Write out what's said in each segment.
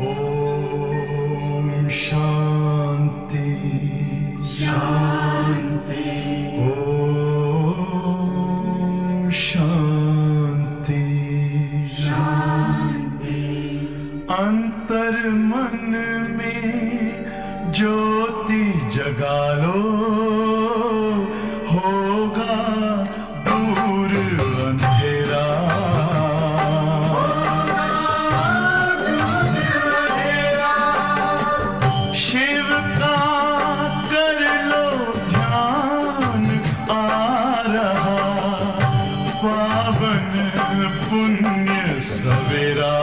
ओम शांति शांति। ओम शांति शांति। अंतर मन में ज्योति जगा लो, होगा दूर अंधेरा। शिव का कर लो ध्यान, आ रहा पावन पुण्य सवेरा।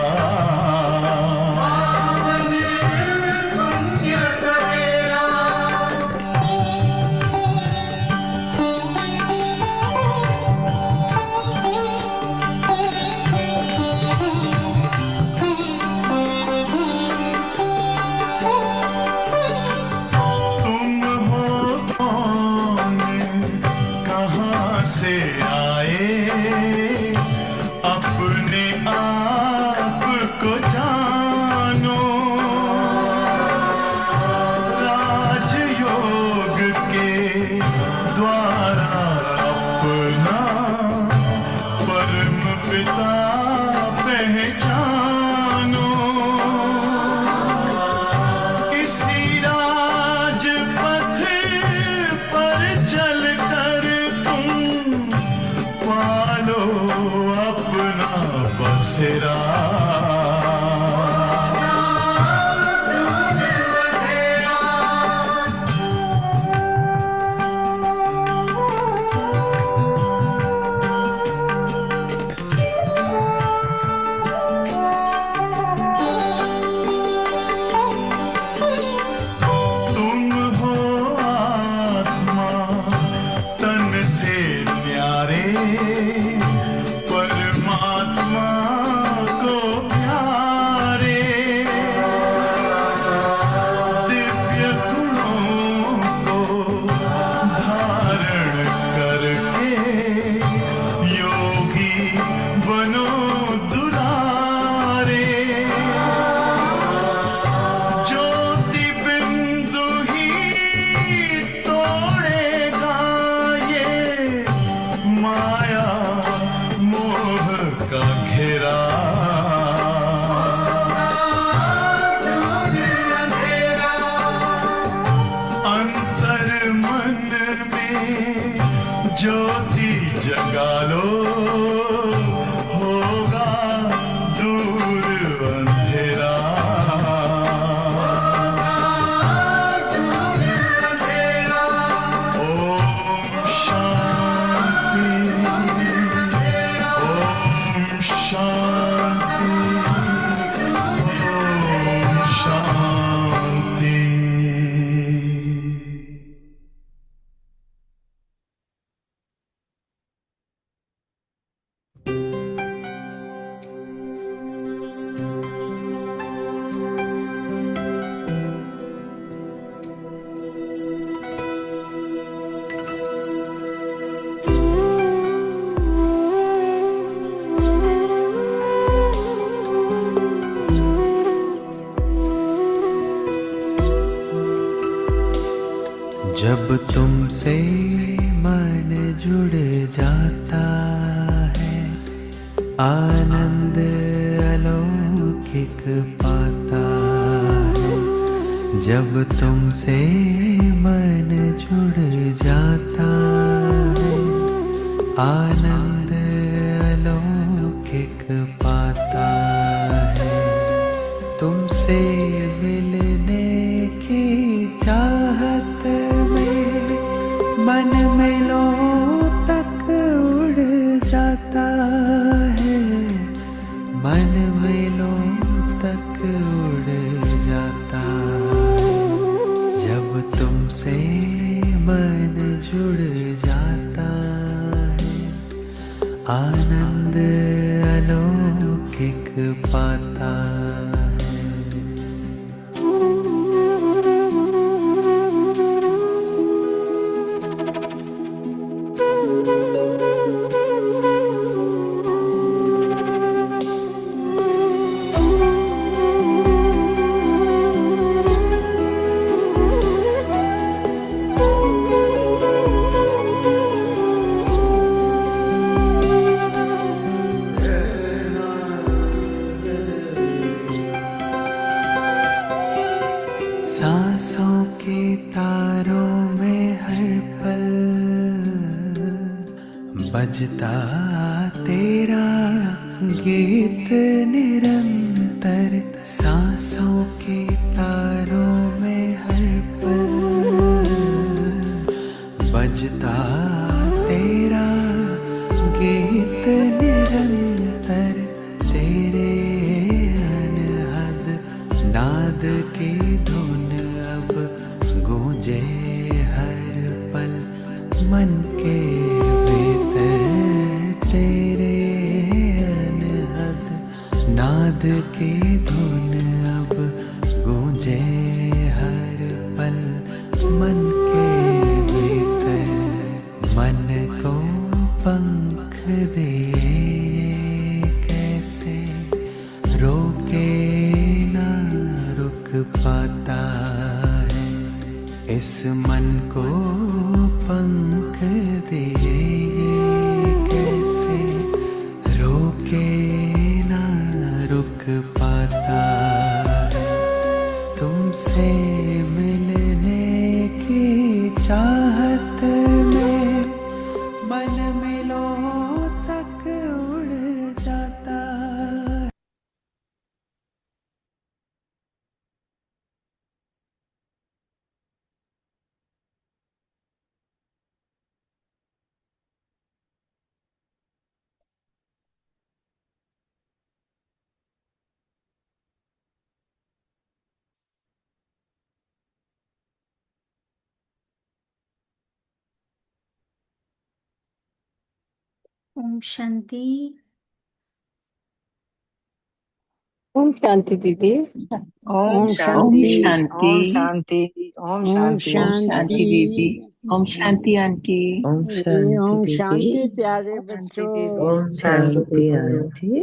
से आए अपने आप को जानो, राजयोग के द्वारा अपना परम पिता पहचानो। इसी राजपथ पर चलकर पालो अपना बसेरा। तुम हो आत्मा तन से न्यारे, परमात्मा को प्यारे। दिव्य गुणों को धारण करके योगी बनो दुलारे। ज्योति बिंदु ही तोड़ेगा ये माया मोह का घेरा। अंतर मन में ज्योति जगा लो, होगा दूर अंधेरा। ओम शांति ओम शांति ओम शांति। जब तुमसे मन जुड़ जाता है, आनंद अलौकिक पाता है। जब तुमसे मन जुड़ जाता है, आनंद अलौकिक पाता है। तुमसे मिलने की चाहत में मन मेलों तक उड़ जाता है, मन मेलों तक उड़ जाता है। जब तुमसे मन जुड़ जाता है, आनंद अलौकिक पाता है। सांसों के तारों में हर पल बजता तेरा गीत निरंतर। सांसों के तारों में हर पल बजता तेरा गीत निरंतर। तेरे अनहद नाद की धुन अब गूंजे हर पल मन के भीतर। तेरे अनहद नाद की धुन अब गूंजे हर पल मन के भीतर। मन को पंख दे कैसे रोके ना रुक पाता है। इस मन को पंख दे कैसे रोके ना रुक पाता है। तुमसे मिलने की चाहत में मन मिलो तक उड़ जाता है। ओम शांति। ओम शांति दीदी। ओम ओम शांति। शांति। ओम शांति। ओम ओम शांति। शांति। ओम शांति दीदी। ओम शांति आंटी। ओम जी, शांति ओम दीदी। शांति प्यारे ओम शांति बच्चों। दीदी। ओम शांति आंटी।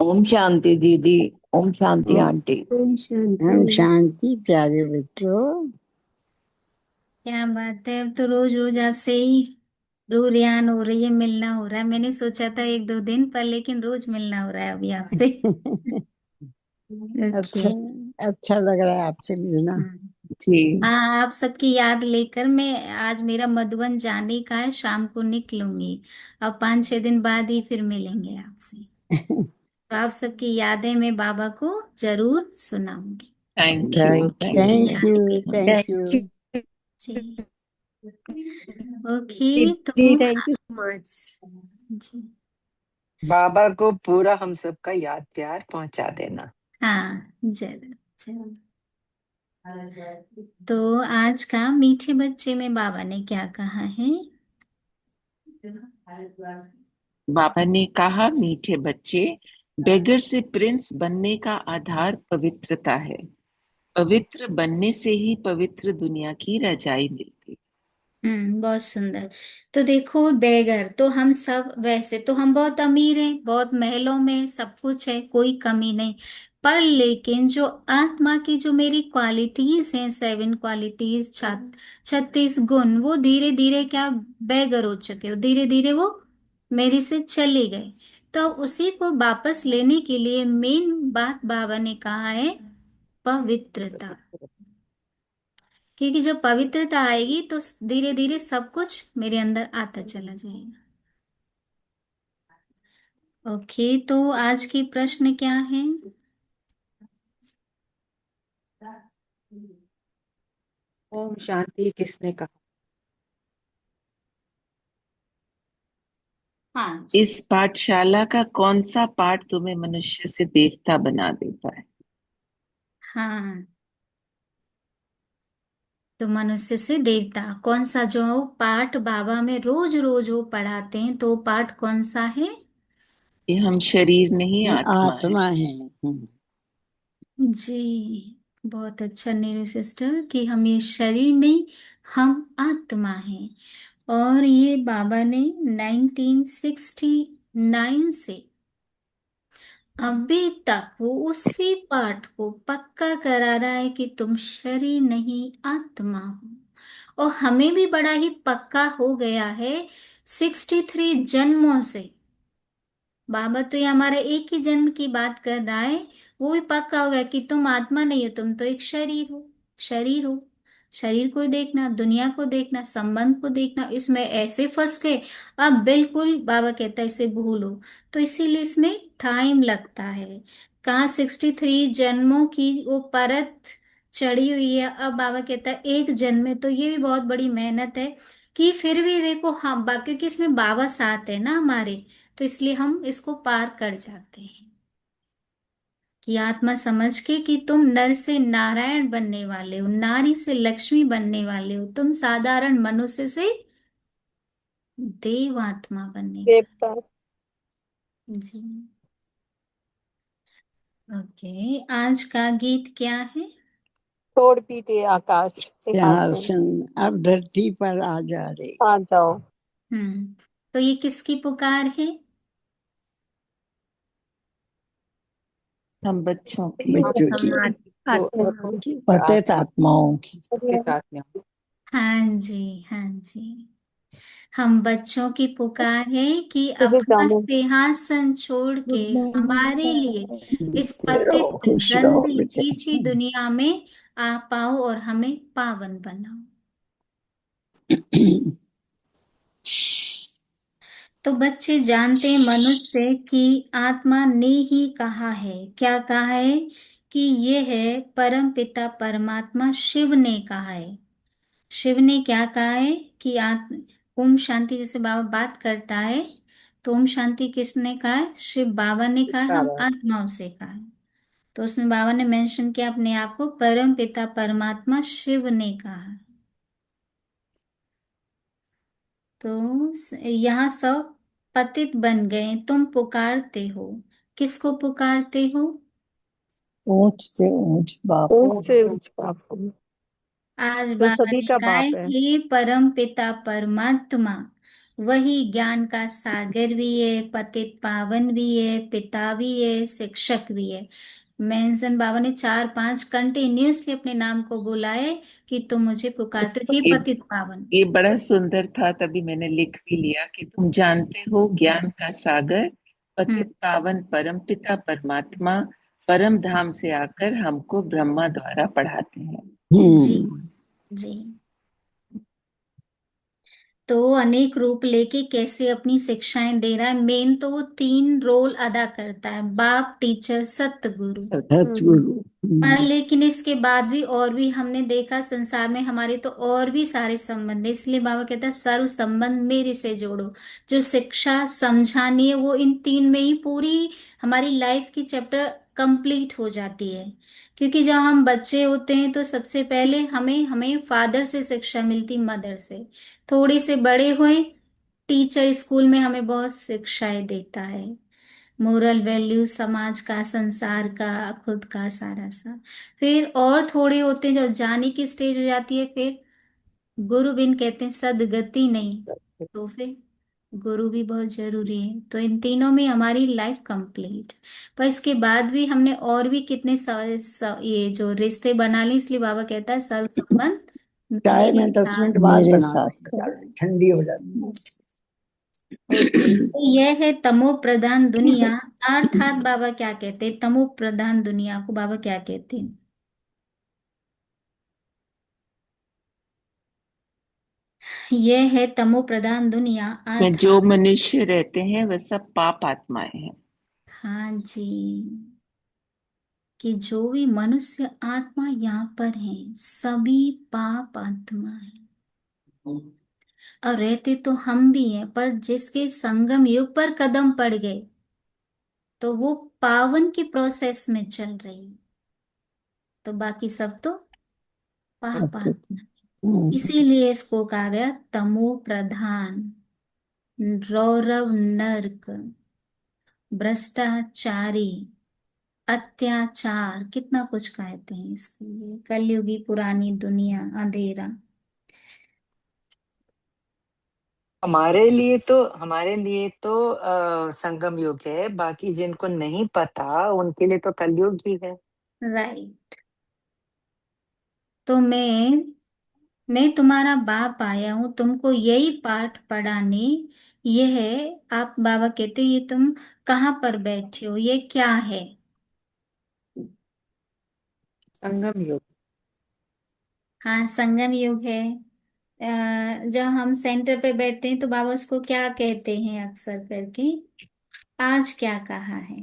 ओम शांति। ओम शांति दीदी। ओम शांति आंटी। ओम शांति प्यारे बच्चों। क्या बात है, अब तो रोज रोज आपसे ही रूरियान हो रही है, मिलना हो रहा है। मैंने सोचा था एक दो दिन पर, लेकिन रोज मिलना हो रहा है अभी आपसे। अच्छा ओके। अच्छा लग रहा है आपसे मिलना। जी। हाँ, आप सबकी याद लेकर मैं आज मेरा मधुबन जाने का है, शाम को निकलूंगी। अब 5-6 दिन बाद ही फिर मिलेंगे आपसे। तो आप सबकी यादें मैं बाबा को जरूर सुनाऊंगी। Thank you. Thank you. Thank you. Thank you. जी। ओके। तो थैंक यू सो मच। जी, बाबा को पूरा हम सबका याद प्यार पहुंचा देना। हाँ जरूर जरूर। तो आज का मीठे बच्चे में बाबा ने क्या कहा है? बाबा ने कहा, मीठे बच्चे, बेगर से प्रिंस बनने का आधार पवित्रता है। पवित्र बनने से ही पवित्र दुनिया की रजाई मिलती। बहुत सुंदर। तो देखो, बेगर तो हम सब, वैसे तो हम बहुत अमीर हैं, बहुत महलों में सब कुछ है, कोई कमी नहीं। पर लेकिन जो आत्मा की जो मेरी क्वालिटीज हैं, 7 क्वालिटीज, 36 गुण, वो धीरे धीरे क्या बेगर हो चुके हो, धीरे धीरे वो मेरे से चले गए। तो अब उसी को वापस लेने के लिए मेन बात बाबा ने कहा है पवित्रता। क्योंकि जब पवित्रता आएगी तो धीरे धीरे सब कुछ मेरे अंदर आता चला जाएगा। ओके, तो आज की प्रश्न क्या है? ओम शांति किसने कहा? हाँ जी। इस पाठशाला का कौन सा पाठ तुम्हें मनुष्य से देवता बना देता है? हाँ, तो मनुष्य से देवता कौन सा, जो पाठ बाबा में रोज रोज वो पढ़ाते हैं, तो पाठ कौन सा है? कि हम शरीर नहीं आत्मा है। आत्मा है। जी, बहुत अच्छा नीरू सिस्टर, कि हम ये शरीर नहीं, हम आत्मा हैं। और ये बाबा ने 1969 से अभी तक वो उसी पाठ को पक्का करा रहा है कि तुम शरीर नहीं आत्मा हो। और हमें भी बड़ा ही पक्का हो गया है 63 जन्मों से। बाबा तो ये हमारे एक ही जन्म की बात कर रहा है। वो भी पक्का हो गया कि तुम आत्मा नहीं हो, तुम तो एक शरीर हो। शरीर हो, शरीर को देखना, दुनिया को देखना, संबंध को देखना, इसमें ऐसे फंस गए। अब बिल्कुल बाबा कहता है इसे भूलो। तो इसीलिए इसमें टाइम लगता है। कहाँ 63 जन्मों की वो परत चढ़ी हुई है। अब बाबा कहता है एक जन्म में, तो ये भी बहुत बड़ी मेहनत है। कि फिर भी देखो, हाँ बाकी कि इसमें बाबा साथ है ना हमारे, तो इसलिए हम इसको पार कर जाते हैं। कि आत्मा समझ के कि तुम नर से नारायण बनने वाले हो, नारी से लक्ष्मी बनने वाले हो, तुम साधारण मनुष्य से देव आत्मा बनने देवता। वाले। जी। ओके, आज का गीत क्या है? छोड़ भी दे आकाश सिंहासन, सिंहासन अब धरती पर आ जा रे। आ जाओ। तो ये किसकी पुकार है? हम बच्चों की। बच्चों की, आत्मा की। पतित आत्माओं की। आत्मा। हाँ जी, हाँ जी। हम बच्चों की पुकार है कि तुझे अपना जाने सिंहासन छोड़ के हमारे लिए इस जीते रहो, पतित खुश रहो गंदी बेटे। खींची दुनिया में आ पाओ और हमें पावन बनाओ। तो बच्चे जानते हैं मनुष्य की आत्मा ने ही कहा है, क्या कहा है? कि ये है परम पिता परमात्मा शिव ने कहा है। शिव ने क्या कहा है? कि आत्म ओम शांति, जैसे बाबा बात करता है तो ओम शांति किसने कहा है? शिव बाबा ने कहा है, हम आत्माओं से कहा है। तो उसमें बाबा ने मेंशन किया अपने आप को, परम पिता परमात्मा शिव ने कहा है। तो यहाँ सब पतित बन गए, तुम पुकारते हो। किसको पुकारते हो? ऊंच से ऊंच बाप को। ऊंच से ऊंच बाप, आज जो बाबा सभी ने का कहा है, बाप है। हे परम पिता परमात्मा, वही ज्ञान का सागर भी है, पतित पावन भी है, पिता भी है, शिक्षक भी है। मेंशन बाबा ने 4-5 कंटिन्यूसली अपने नाम को बुलाए कि तुम मुझे पुकारते हो, हे ये पतित पावन। ये बड़ा सुंदर था, तभी मैंने लिख भी लिया कि तुम जानते हो ज्ञान का सागर, हम्म। पतित पावन परम पिता परमात्मा परम धाम से आकर हमको ब्रह्मा द्वारा पढ़ाते हैं। जी, जी। तो अनेक रूप लेके कैसे अपनी शिक्षाएं दे रहा है। मेन तो वो 3 रोल अदा करता है, बाप, टीचर, सतगुरु। सतगुरु। पर लेकिन इसके बाद भी और भी हमने देखा संसार में हमारे तो और भी सारे संबंध है। इसलिए बाबा कहता है सर्व संबंध मेरे से जोड़ो। जो शिक्षा समझानी है वो इन 3 में ही पूरी हमारी लाइफ की चैप्टर कंप्लीट हो जाती है। क्योंकि जब हम बच्चे होते हैं तो सबसे पहले हमें हमें फादर से शिक्षा मिलती, मदर से। थोड़ी से बड़े हुए, टीचर स्कूल में हमें बहुत शिक्षाएं देता है, मोरल वैल्यू, समाज का, संसार का, खुद का, सारा सा। फिर और थोड़े होते हैं, जब जाने की स्टेज हो जाती है, फिर गुरु बिन कहते हैं सदगति नहीं। तो फिर गुरु भी बहुत जरूरी है। तो इन तीनों में हमारी लाइफ कंप्लीट। पर इसके बाद भी हमने और भी कितने ये जो रिश्ते बना लिए, इसलिए बाबा कहता है सर्व संबंध चाय मेरे में 10 साथ मिनट बाद मेरे साथ ठंडी हो जाती है। ओके। तो यह है तमो प्रधान दुनिया। अर्थात बाबा क्या कहते हैं, तमो प्रधान दुनिया को बाबा क्या कहते हैं? यह है तमो प्रधान दुनिया इसमें जो अर्थात। मनुष्य रहते हैं वह सब पाप आत्माएं हैं। हाँ जी। कि जो भी मनुष्य आत्मा यहाँ पर है, सभी पाप आत्मा है। और रहते तो हम भी हैं, पर जिसके संगम युग पर कदम पड़ गए तो वो पावन की प्रोसेस में चल रही है। तो बाकी सब तो पाप आत्मा। इसीलिए इसको कहा गया तमो प्रधान, रौरव, नर्क, भ्रष्टाचारी, अत्याचार, कितना कुछ कहते हैं इसके लिए। कलयुगी पुरानी दुनिया, अंधेरा। हमारे लिए तो संगम युग है, बाकी जिनको नहीं पता उनके लिए तो कलयुग ही है। राइट। तो मैं मैं तुम्हारा बाप आया हूँ तुमको यही पाठ पढ़ाने। ये है। आप बाबा कहते ये तुम कहाँ पर बैठे हो, ये क्या है? संगम योग। हाँ, संगम युग है। जब हम सेंटर पे बैठते हैं तो बाबा उसको क्या कहते हैं अक्सर करके? आज क्या कहा है?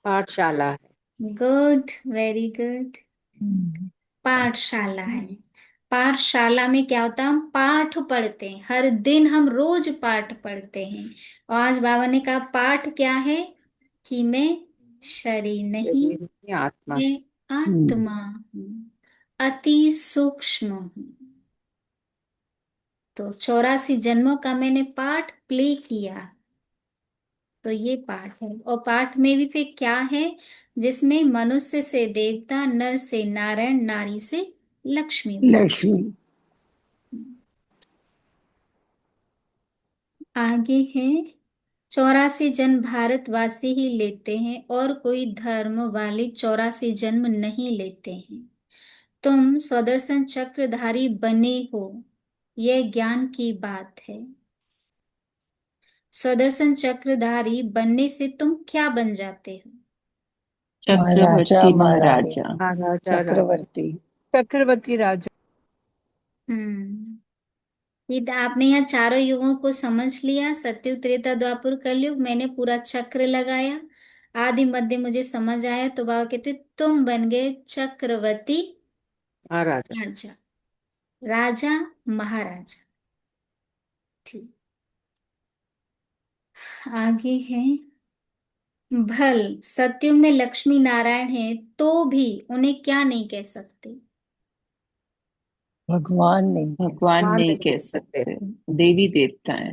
पाठशाला है। Good, very good. पाठशाला है। पाठशाला में क्या होता है? हम पाठ पढ़ते हैं, हर दिन हम रोज पाठ पढ़ते हैं। और आज बाबा ने कहा पाठ क्या है? कि मैं शरीर नहीं, शरीर में आत्मा। मैं आत्मा हूँ, अति सूक्ष्म हूँ। तो 84 जन्मों का मैंने पाठ प्ले किया। तो ये पाठ है। और पाठ में भी फिर क्या है? जिसमें मनुष्य से देवता, नर से नारायण, नारी से लक्ष्मी बने। लक्ष्मी। आगे है 84 जन्म भारतवासी ही लेते हैं और कोई धर्म वाले 84 जन्म नहीं लेते हैं। तुम स्वदर्शन चक्रधारी बने हो, यह ज्ञान की बात है। स्वदर्शन चक्रधारी बनने से तुम क्या बन जाते हो? महाराजा चक्रवर्ती महारानी, महाराजा। महाराजा राजा। चक्रवर्ती। चक्रवर्ती राजा। हम्म। ये तो आपने यहाँ चारों युगों को समझ लिया। सतयुग, त्रेता, द्वापर, कलयुग। मैंने पूरा चक्र लगाया। आदि मध्य मुझे समझ आया तो बाबा कहते तुम बन गए चक्रवर्ती महाराजा। राजा। राजा, महाराजा। ठीक। आगे है भल सतयुग में लक्ष्मी नारायण है तो भी उन्हें क्या नहीं कह सकते? भगवान नहीं कह सकते। भगवान नहीं कह सकते, देवी देवता है।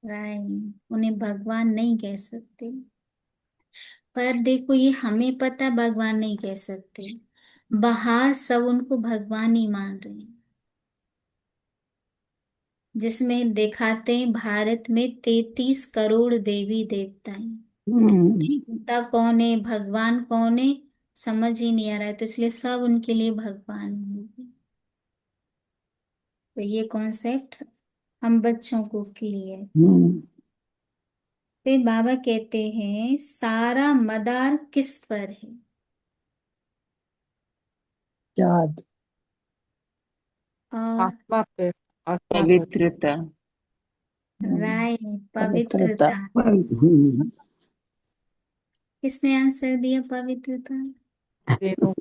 राइट, उन्हें भगवान नहीं कह सकते। पर देखो ये हमें पता भगवान नहीं कह सकते, बाहर सब उनको भगवान ही मान रहे हैं। जिसमें दिखाते हैं भारत में 33 करोड़ देवी देवता हैं। देवता कौन है, भगवान कौन है, समझ ही नहीं आ रहा है। तो इसलिए सब उनके लिए भगवान होंगे। तो ये कॉन्सेप्ट हम बच्चों को क्लियर। फिर बाबा कहते हैं सारा मदार किस पर है? याद। और आत्मा पे। आत्मा पे। पवित्रता। राय, पवित्रता। पवित्रता। किसने आंसर दिया पवित्रता? रेणु।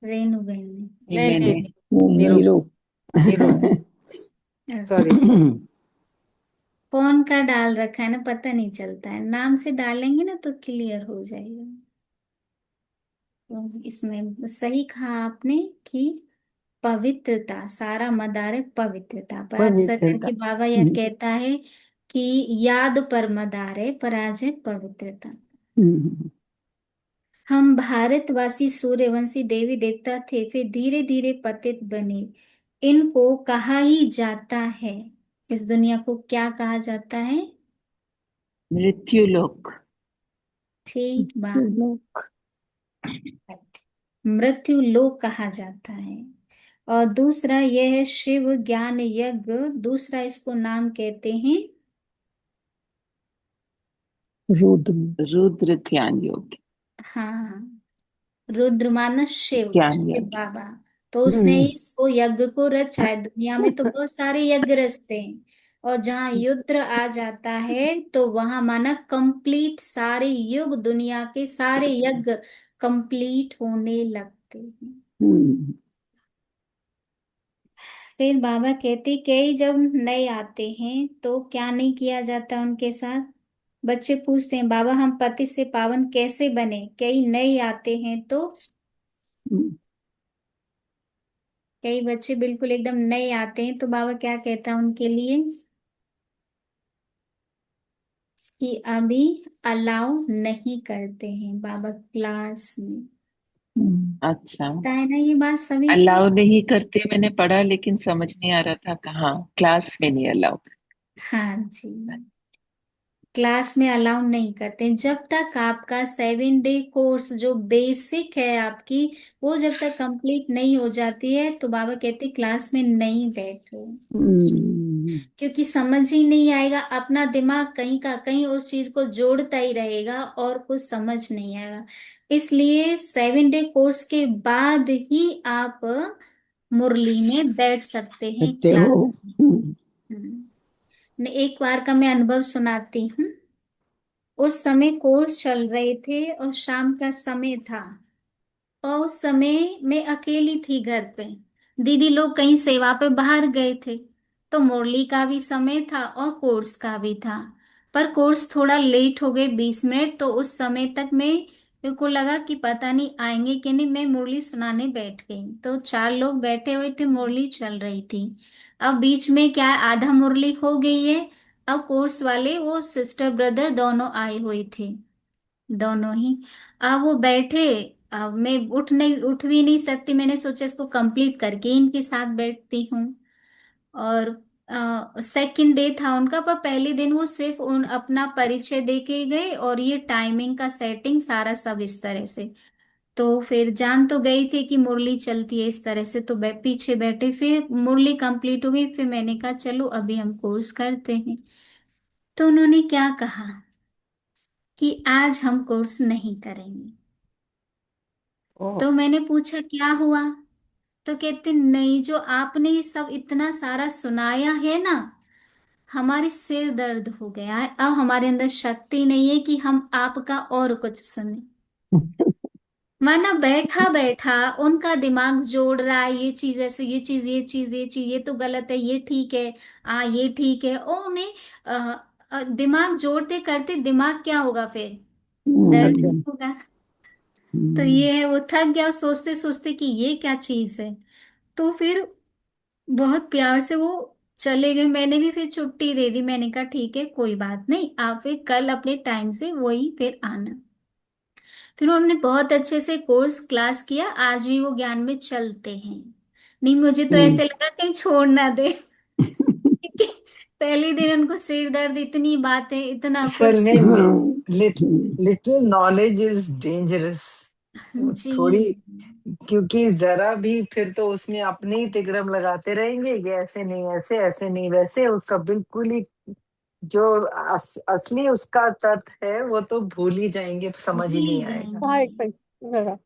रेणु बहन ने। नहीं नहीं मैंने नीरू। नीरू। नीरू। सॉरी। कौन का डाल रखा है ना, पता नहीं चलता है। नाम से डालेंगे ना तो क्लियर हो जाएगा। तो इसमें सही कहा आपने कि पवित्रता, सारा मदार है पवित्रता पर। अक्सर पवित्रता। करके बाबा यह कहता है कि याद पर मदार है, पर आज है पवित्रता। हम भारतवासी सूर्यवंशी देवी देवता थे, फिर धीरे धीरे पतित बने। इनको कहा ही जाता है, इस दुनिया को क्या कहा जाता है? मृत्यु लोक। ठीक बात। लोग। मृत्यु लोक कहा जाता है। और दूसरा यह है शिव ज्ञान यज्ञ। दूसरा इसको नाम कहते हैं रुद्र। रुद्र ज्ञान योग। हाँ, रुद्र मानस शिव, ज्ञान शिव यज्ञ। बाबा। तो उसने ही इसको यज्ञ को रचा है। दुनिया में तो बहुत सारे यज्ञ रचते हैं, और जहाँ युद्ध आ जाता है तो वहां माना कंप्लीट सारे युग, दुनिया के सारे यज्ञ कंप्लीट होने लगते हैं। फिर बाबा कहते कई जब नए आते हैं तो क्या नहीं किया जाता उनके साथ? बच्चे पूछते हैं बाबा हम पति से पावन कैसे बने? कई नए आते हैं तो कई बच्चे बिल्कुल एकदम नए आते हैं तो बाबा क्या कहता है उनके लिए? कि अभी अलाउ नहीं करते हैं बाबा क्लास में। अच्छा, पता है ना ये बात सभी को? अलाउ नहीं करते मैंने पढ़ा, लेकिन समझ नहीं आ रहा था कहाँ। क्लास में नहीं अलाउ। हाँ जी। क्लास में अलाउ नहीं करते जब तक आपका 7 डे कोर्स जो बेसिक है आपकी, वो जब तक कंप्लीट नहीं हो जाती है तो बाबा कहते क्लास में नहीं बैठो, क्योंकि समझ ही नहीं आएगा, अपना दिमाग कहीं का कहीं उस चीज को जोड़ता ही रहेगा और कुछ समझ नहीं आएगा। इसलिए 7 डे कोर्स के बाद ही आप मुरली में बैठ सकते हैं देखते हो। क्लास में। एक बार का मैं अनुभव सुनाती हूँ। उस समय कोर्स चल रहे थे और शाम का समय था, और उस समय मैं अकेली थी घर पे। दीदी लोग कहीं सेवा पे बाहर गए थे, तो मुरली का भी समय था और कोर्स का भी था। पर कोर्स थोड़ा लेट हो गए 20 मिनट, तो उस समय तक मैं, मेरे को लगा कि पता नहीं आएंगे कि नहीं, मैं मुरली सुनाने बैठ गई। तो 4 लोग बैठे हुए थे, मुरली चल रही थी। अब बीच में क्या है, आधा मुरली हो गई है। अब कोर्स वाले वो सिस्टर ब्रदर दोनों आए हुए थे, दोनों ही। अब वो बैठे, अब मैं उठ भी नहीं सकती, मैंने सोचा इसको कंप्लीट करके इनके साथ बैठती हूँ। और सेकंड डे था उनका, पर पहले दिन वो सिर्फ उन अपना परिचय दे के गए और ये टाइमिंग का सेटिंग सारा सब इस तरह से। तो फिर जान तो गई थी कि मुरली चलती है इस तरह से, तो पीछे बैठे, फिर मुरली कंप्लीट हो गई, फिर मैंने कहा चलो अभी हम कोर्स करते हैं। तो उन्होंने क्या कहा कि आज हम कोर्स नहीं करेंगे। ओह। तो मैंने पूछा क्या हुआ, तो कहते नहीं, जो आपने ये सब इतना सारा सुनाया है ना, हमारे सिर दर्द हो गया है, अब हमारे अंदर शक्ति नहीं है कि हम आपका और कुछ सुने। माना बैठा बैठा उनका दिमाग जोड़ रहा है, ये चीज ऐसे, ये चीज, ये चीज, ये चीज, ये तो गलत है, ये ठीक है, ये ठीक है, और उन्हें दिमाग जोड़ते करते दिमाग क्या होगा फिर, दर्द हम्म, होगा। तो हम्म, ये है, वो थक गया सोचते सोचते कि ये क्या चीज है। तो फिर बहुत प्यार से वो चले गए, मैंने भी फिर छुट्टी दे दी, मैंने कहा ठीक है कोई बात नहीं, आप फिर कल अपने टाइम से वही फिर आना। फिर उन्होंने बहुत अच्छे से कोर्स क्लास किया, आज भी वो ज्ञान में चलते हैं। नहीं, मुझे तो हम्म। ऐसे लगा कहीं छोड़ ना दे, क्योंकि पहले दिन उनको सिर दर्द, इतनी बातें, इतना असल कुछ। में हाँ, लिटिल नॉलेज इज डेंजरस। जी। थोड़ी, क्योंकि जरा भी फिर तो उसमें अपने ही तिकड़म लगाते रहेंगे, ये ऐसे नहीं, ऐसे ऐसे नहीं, वैसे, उसका बिल्कुल ही जो असली उसका तत्व है वो तो भूल ही जाएंगे, समझ ही भूल ही नहीं आएगा। जाएंगे। हाँ एक मिनट जरा।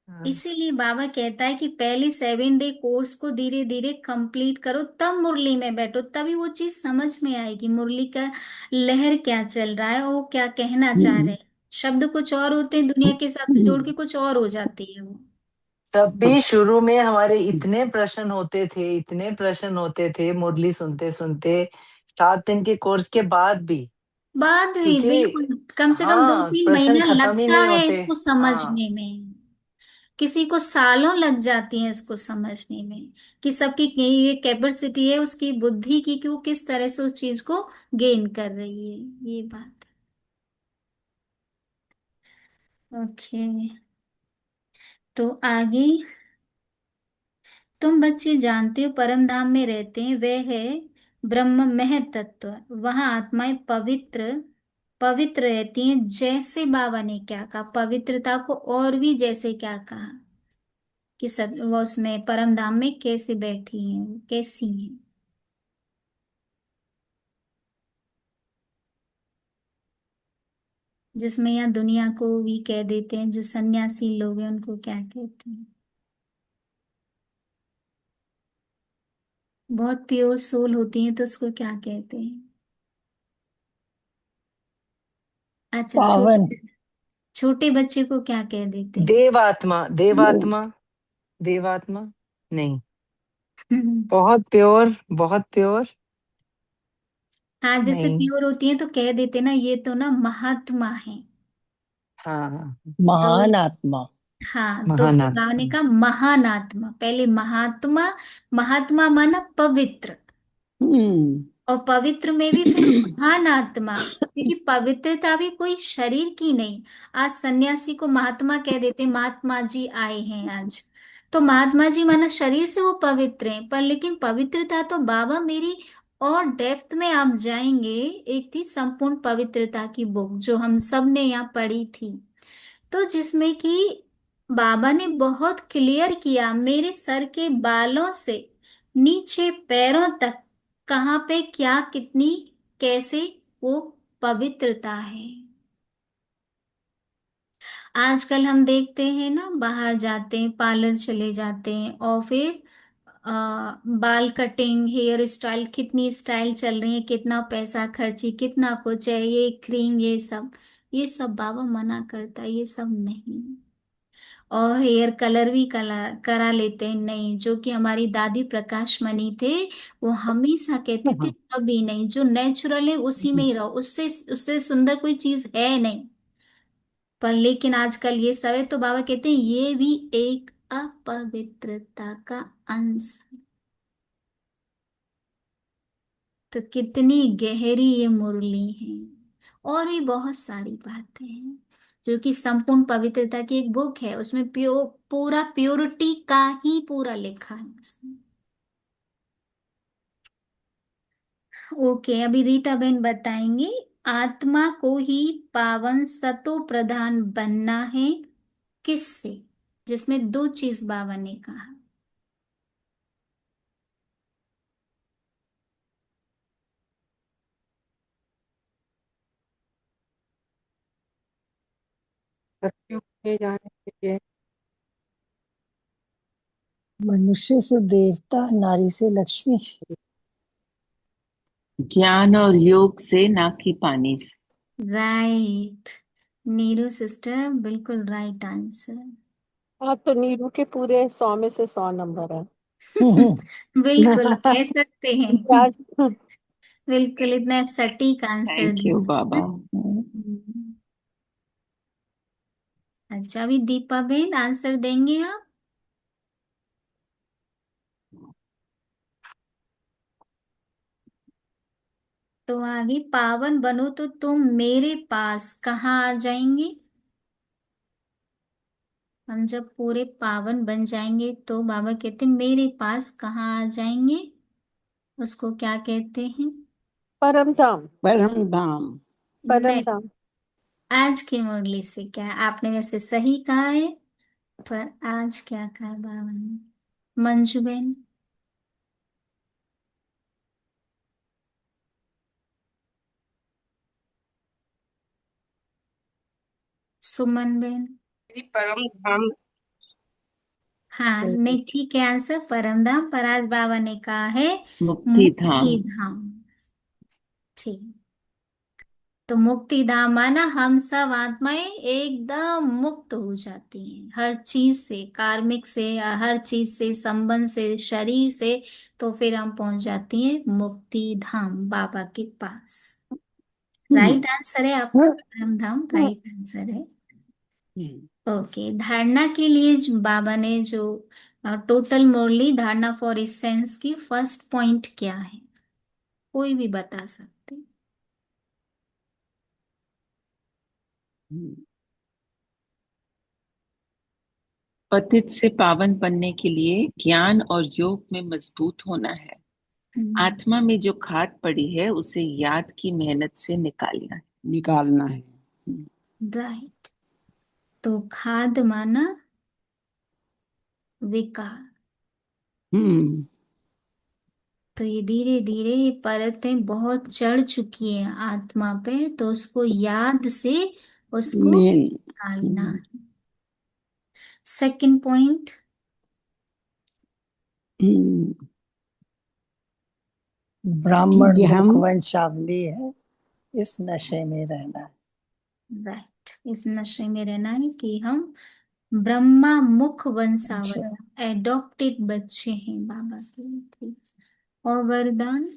हाँ। इसीलिए बाबा कहता है कि पहले 7 डे कोर्स को धीरे धीरे कंप्लीट करो, तब मुरली में बैठो, तभी वो चीज समझ में आएगी, मुरली का लहर क्या चल रहा है, वो क्या कहना चाह रहे हैं। शब्द कुछ और होते हैं, दुनिया के हिसाब से जोड़ के कुछ और हो जाती है वो। तब भी शुरू में हमारे इतने प्रश्न होते थे, इतने प्रश्न होते थे मुरली सुनते सुनते, 7 दिन के कोर्स के बाद भी। बाद भी क्योंकि बिल्कुल, कम से कम दो हाँ, तीन प्रश्न महीना खत्म ही लगता नहीं है होते। इसको हाँ, समझने में, किसी को सालों लग जाती है इसको समझने में, कि सबकी ये कैपेसिटी है उसकी बुद्धि की, कि वो किस तरह से उस चीज को गेन कर रही है, ये बात। ओके, तो आगे, तुम बच्चे जानते हो परम धाम में रहते हैं, वह है ब्रह्म मह तत्व, वहां आत्माएं पवित्र पवित्र रहती हैं। जैसे बाबा ने क्या कहा, पवित्रता को और भी जैसे क्या कहा, कि सब वो उसमें परम धाम में कैसे बैठी हैं, वो कैसी हैं, जिसमें यहाँ दुनिया को भी कह देते हैं, जो सन्यासी लोग हैं उनको क्या कहते हैं, बहुत प्योर सोल होती है तो उसको क्या कहते हैं। अच्छा, पावन। छोटे छोटे बच्चे को क्या कह देते देवात्मा, वो देवात्मा, देवात्मा नहीं, हैं। बहुत प्योर, बहुत प्योर हाँ, जैसे नहीं। प्योर होती है तो कह देते ना, ये तो ना महात्मा है। हाँ, तो महान आत्मा। हाँ, तो फिर बाबा ने महानात्मा। कहा महान आत्मा, पहले महात्मा, महात्मा माना पवित्र, हम्म, और पवित्र में भी फिर महान आत्मा, क्योंकि पवित्रता भी कोई शरीर की नहीं। आज सन्यासी को महात्मा कह देते, महात्मा जी आए हैं आज, तो महात्मा जी माना शरीर से वो पवित्र हैं, पर लेकिन पवित्रता तो बाबा मेरी और डेप्थ में आप जाएंगे। एक थी संपूर्ण पवित्रता की बुक जो हम सब ने यहाँ पढ़ी थी, तो जिसमें कि बाबा ने बहुत क्लियर किया मेरे सर के बालों से नीचे पैरों तक कहाँ पे क्या कितनी कैसे वो पवित्रता है। आजकल हम देखते हैं ना, बाहर जाते हैं, पार्लर चले जाते हैं और फिर बाल कटिंग, हेयर स्टाइल, कितनी स्टाइल चल रही है, कितना पैसा खर्ची, कितना कुछ है, ये क्रीम, ये सब बाबा मना करता है, ये सब नहीं। और हेयर कलर भी करा लेते हैं, नहीं, जो कि हमारी दादी प्रकाश मणि थे, वो हमेशा कहते थे कभी नहीं, जो नेचुरल है उसी में ही रहो, उससे उससे सुंदर कोई चीज है नहीं। पर लेकिन आजकल ये सब है, तो बाबा कहते हैं ये भी एक अपवित्रता का अंश है। तो कितनी गहरी ये मुरली है। और भी बहुत सारी बातें हैं, जो कि संपूर्ण पवित्रता की एक बुक है, उसमें पूरा प्योरिटी का ही पूरा लिखा है उसमें। ओके, अभी रीटा बहन बताएंगे, आत्मा को ही पावन सतो प्रधान बनना है, किससे? जिसमें दो चीज बाबा ने कहा। सत्युग में जाने के लिए। मनुष्य से देवता, नारी से लक्ष्मी। ज्ञान और योग से, ना कि पानी से। राइट, नीरू सिस्टर, बिल्कुल राइट आंसर। हाँ, तो नीरू के पूरे 100 में से 100 नंबर है। बिल्कुल कह सकते हैं। आज बिल्कुल, इतना सटीक आंसर थैंक यू बाबा। दिया। अच्छा, अभी दीपा बहन आंसर देंगे आप? तो आगे, पावन बनो तो तुम मेरे पास कहाँ आ जाएंगे? हम जब पूरे पावन बन जाएंगे तो बाबा कहते हैं मेरे पास कहाँ आ जाएंगे? उसको क्या कहते हैं? परम धाम। परम धाम। परम नहीं, धाम। आज की मुरली से क्या है? आपने वैसे सही कहा है, पर आज क्या कहा है बाबा ने? मंजू बहन, सुमन बहन। परम धाम। हाँ, नहीं, ठीक है आंसर परम धाम, पर आज बाबा ने कहा है मुक्ति धाम। मुक्ति धाम। ठीक, तो मुक्ति धाम माना हम सब आत्माएं एकदम मुक्त हो जाती हैं हर चीज से, कार्मिक से, हर चीज से, संबंध से, शरीर से। तो फिर हम पहुंच जाती हैं मुक्ति धाम, बाबा के पास। राइट आंसर है आपका, परम धाम राइट आंसर है। ओके, धारणा के लिए बाबा ने जो टोटल मुरली धारणा फॉर इसेंस की फर्स्ट पॉइंट क्या है? कोई भी बता सकते। पतित से पावन बनने के लिए ज्ञान और योग में मजबूत होना है। आत्मा में जो खाद पड़ी है उसे याद की मेहनत से निकालना है। राइट, तो खाद माना विकार। तो ये धीरे धीरे ये परतें बहुत चढ़ चुकी है आत्मा पे, तो उसको याद से उसको निकालना है। सेकंड पॉइंट, ब्राह्मण मुख वंशावली है, इस नशे में रहना है। राइट, इस नशे में रहना है कि हम ब्रह्मा मुख वंशावली, एडॉप्टेड बच्चे हैं बाबा के। ठीक, और वरदान?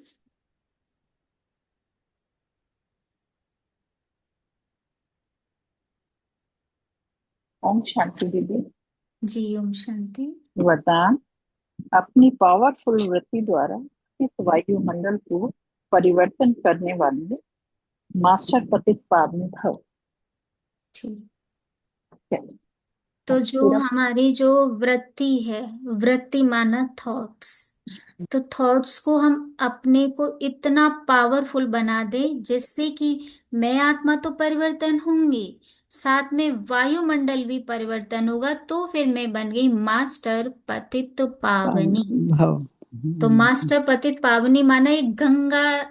ओम शांति दीदी। जी, ओम शांति। वरदान, अपनी पावरफुल वृत्ति द्वारा इस वायुमंडल को परिवर्तन करने वाले मास्टर पतित पावनी भव। ठीक, तो जो हमारी जो वृत्ति है, वृत्ति माना थॉट्स, तो थॉट्स को हम अपने को इतना पावरफुल बना दें जिससे कि मैं आत्मा तो परिवर्तन होंगी, साथ में वायुमंडल भी परिवर्तन होगा, तो फिर मैं बन गई मास्टर पतित पावनी। भाव। तो मास्टर पतित पावनी माना एक गंगा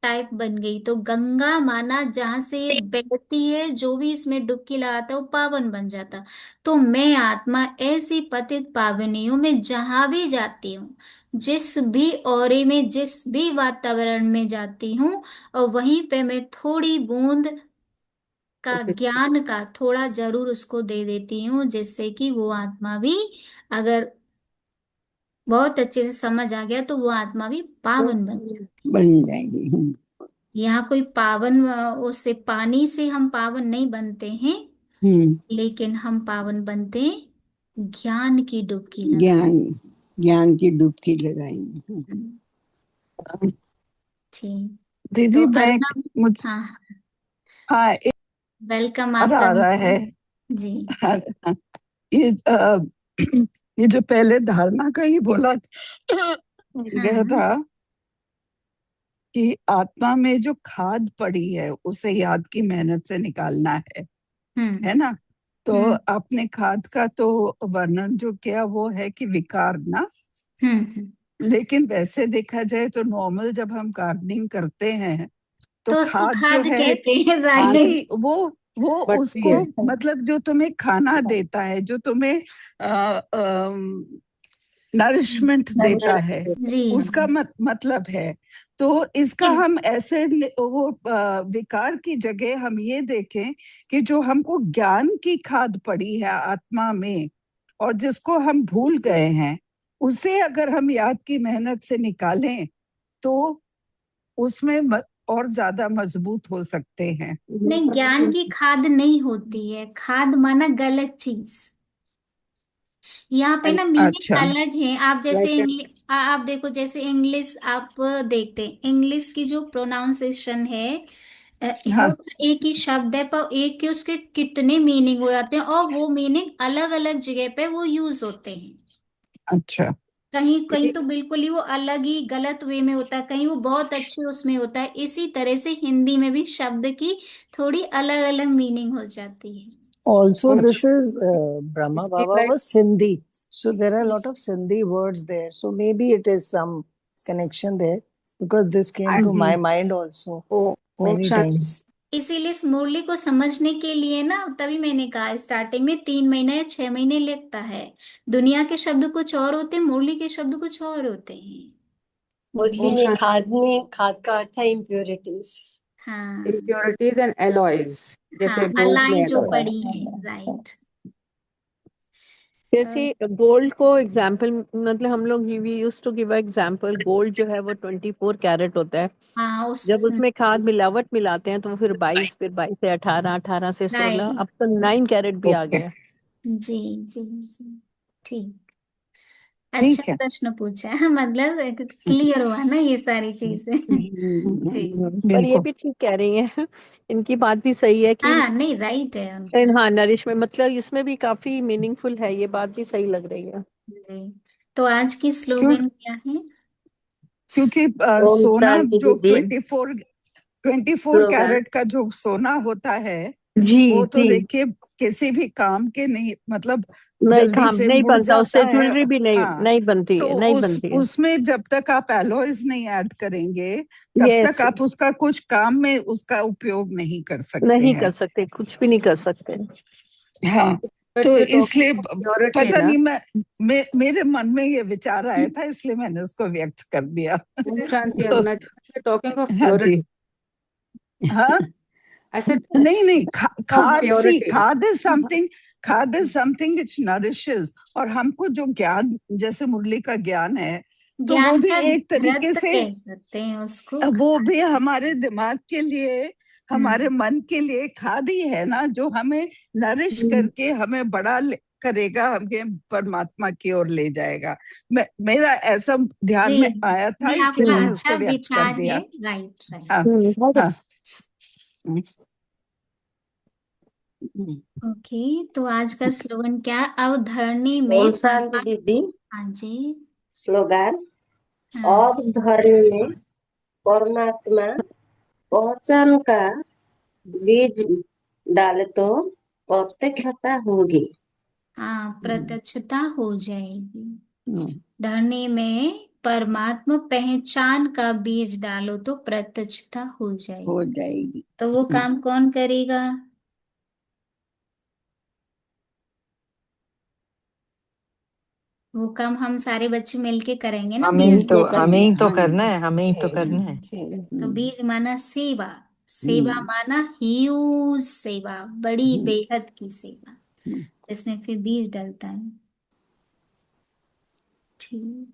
टाइप बन गई। तो गंगा माना जहां से ये बहती है, जो भी इसमें डुबकी लगाता है वो पावन बन जाता। तो मैं आत्मा ऐसी पतित पावनियों में जहां भी जाती हूँ, जिस भी ओरे में, जिस भी वातावरण में जाती हूँ, और वहीं पे मैं थोड़ी बूंद का ज्ञान का थोड़ा जरूर उसको दे देती हूँ, जिससे कि वो आत्मा भी, अगर बहुत अच्छे से समझ आ गया, तो वो आत्मा भी पावन बन जाती है। बन जाएंगी। यहाँ कोई पावन, उससे पानी से हम पावन नहीं बनते हैं, हम्म। लेकिन हम पावन बनते हैं ज्ञान की डुबकी लगा। ज्ञान, ज्ञान की डुबकी लगाएंगे। ठीक। दीदी तो मैं अरुणा, मुझ हाँ, हाँ एक वेलकम और आपका आ रहा है। जी। ये ये जो पहले धारणा का ही बोला गया हाँ। था कि आत्मा में जो खाद पड़ी है उसे याद की मेहनत से निकालना है ना। तो आपने खाद का तो वर्णन जो किया वो है कि विकार ना। लेकिन वैसे देखा जाए तो नॉर्मल जब हम गार्डनिंग करते हैं तो तो उसको खाद जो खाद है, कहते हैं, हाँ राइट। नहीं, वो बढ़ती है। उसको मतलब जो तुम्हें खाना देता है, जो तुम्हें नरिशमेंट देता है, जी। उसका मतलब है। तो इसका हम ऐसे वो विकार की जगह हम ये देखें कि जो हमको ज्ञान की खाद पड़ी है आत्मा में और जिसको हम भूल गए हैं, उसे अगर हम याद की मेहनत से निकालें तो उसमें और ज्यादा मजबूत हो सकते हैं। नहीं, ज्ञान की खाद नहीं होती है। खाद माना गलत चीज। यहाँ पे ना मीनिंग अच्छा। अलग है। आप जैसे आप देखो, जैसे इंग्लिश आप देखते हैं, इंग्लिश की जो प्रोनाउंसिएशन है, हाँ। होता एक ही शब्द है, पर एक के उसके कितने मीनिंग हो जाते हैं, और वो मीनिंग अलग अलग जगह पे वो यूज होते हैं। अच्छा। कहीं कहीं तो बिल्कुल ही वो अलग ही गलत वे में होता है, कहीं वो बहुत अच्छे उसमें होता है। इसी तरह से हिंदी में भी शब्द की थोड़ी अलग अलग मीनिंग हो जाती है। Also, this is Brahma Baba like was Sindhi, so there are a lot of Sindhi words there. So maybe it is some connection there because this came to my mind also Om many Shanti. times. इसीलिए इस मुरली को समझने के लिए ना, तभी मैंने कहा स्टार्टिंग में 3 महीने या 6 महीने लगता है। दुनिया के शब्द कुछ और होते हैं, मुरली के शब्द कुछ और होते हैं। मुरली ओम में शांति। खाद का अर्थ है इम्प्योरिटीज। हाँ। इम्प्योरिटीज एंड एलॉयज, हाँ, जैसे गोल्ड में अलाई जो alloy। पड़ी है, राइट। जैसे गोल्ड को एग्जाम्पल, मतलब हम लोग we use to give example, gold जो है वो 24 कैरेट होता है। हाँ, उस जब उसमें खाद मिलावट मिलाते हैं तो वो फिर 22, फिर 22 से 18, 18 से 16, राइट। अब तो 9 कैरेट भी आ ओके। गया है। जी जी जी। ठीक। अच्छा ठीक है। प्रश्न पूछा है, मतलब क्लियर हुआ ना ये सारी चीजें। जी। पर ये बिल्कुल। भी ठीक कह रही हैं, इनकी बात भी सही है कि हाँ, नहीं, राइट है उनका। हाँ, नरिश में मतलब इसमें भी काफी मीनिंगफुल है, ये बात भी सही लग रही है। जी। तो आज की क्यों? स्लोगन क्या है? क्योंकि ओम सोना शांति जो दीदी। 24 स्लोगन। कैरेट का जो सोना होता है जी वो तो जी। देखिए किसी भी काम के नहीं, मतलब नहीं, जल्दी काम से नहीं मुड़ बनता जाता उससे, है। ज्वेलरी भी नहीं हाँ, नहीं बनती तो है, नहीं बनती है। उसमें जब तक आप एलॉयज नहीं ऐड करेंगे तब यस, तक आप उसका कुछ काम में उसका उपयोग नहीं कर सकते नहीं कर हैं। सकते, कुछ भी नहीं कर सकते। हाँ, बट तो यू इसलिए टॉकिंग ऑफ प्योरिटी पता ना। नहीं, मेरे मन में ये विचार आया था इसलिए मैंने उसको व्यक्त कर दिया। ओम शांति तो अरुणा, टॉकिंग ऑफ हाँ जी। प्योरिटी। हाँ, आई सेड नहीं, ऑफ खाद सी, प्योरिटी। खाद इज समथिंग विच नरिशेस। और हमको जो ज्ञान, जैसे मुरली का ज्ञान है, तो वो ज्ञान भी का एक तरीके घृत से कह सकते हैं उसको। वो भी हमारे दिमाग के लिए, हमारे हम्म। मन के लिए खाद ही है ना, जो हमें नरिश करके हमें बड़ा करेगा, हमें परमात्मा की ओर ले जाएगा। मेरा ऐसा ध्यान जी, में आया था नहीं, इसलिए आपका मैंने अच्छा उसको व्यक्त कर विचार है, दिया। Right right. हाँ। हाँ। ओके। तो आज का स्लोगन क्या? अवधरणी में ओम शांति दीदी। हाँ जी। स्लोगन। हाँ और धर्म में परमात्मा पहचान का बीज डाले तो प्रत्यक्षता होगी। हाँ, प्रत्यक्षता हो जाएगी। हम्म, धरनी में परमात्मा पहचान का बीज डालो तो प्रत्यक्षता हो हो जाएगी। जाएगी। तो वो काम कौन करेगा? वो काम हम सारे बच्चे मिलके करेंगे ना, हमें ही बीज तो मिलके हमें करेंगे, ही तो हाँ जी। करना है, हमें ही तो करना है। तो बीज माना सेवा, सेवा हम्म, माना ह्यूज सेवा, बड़ी हम्म, बेहद की सेवा, हम्म। इसमें फिर बीज डलता है। ठीक।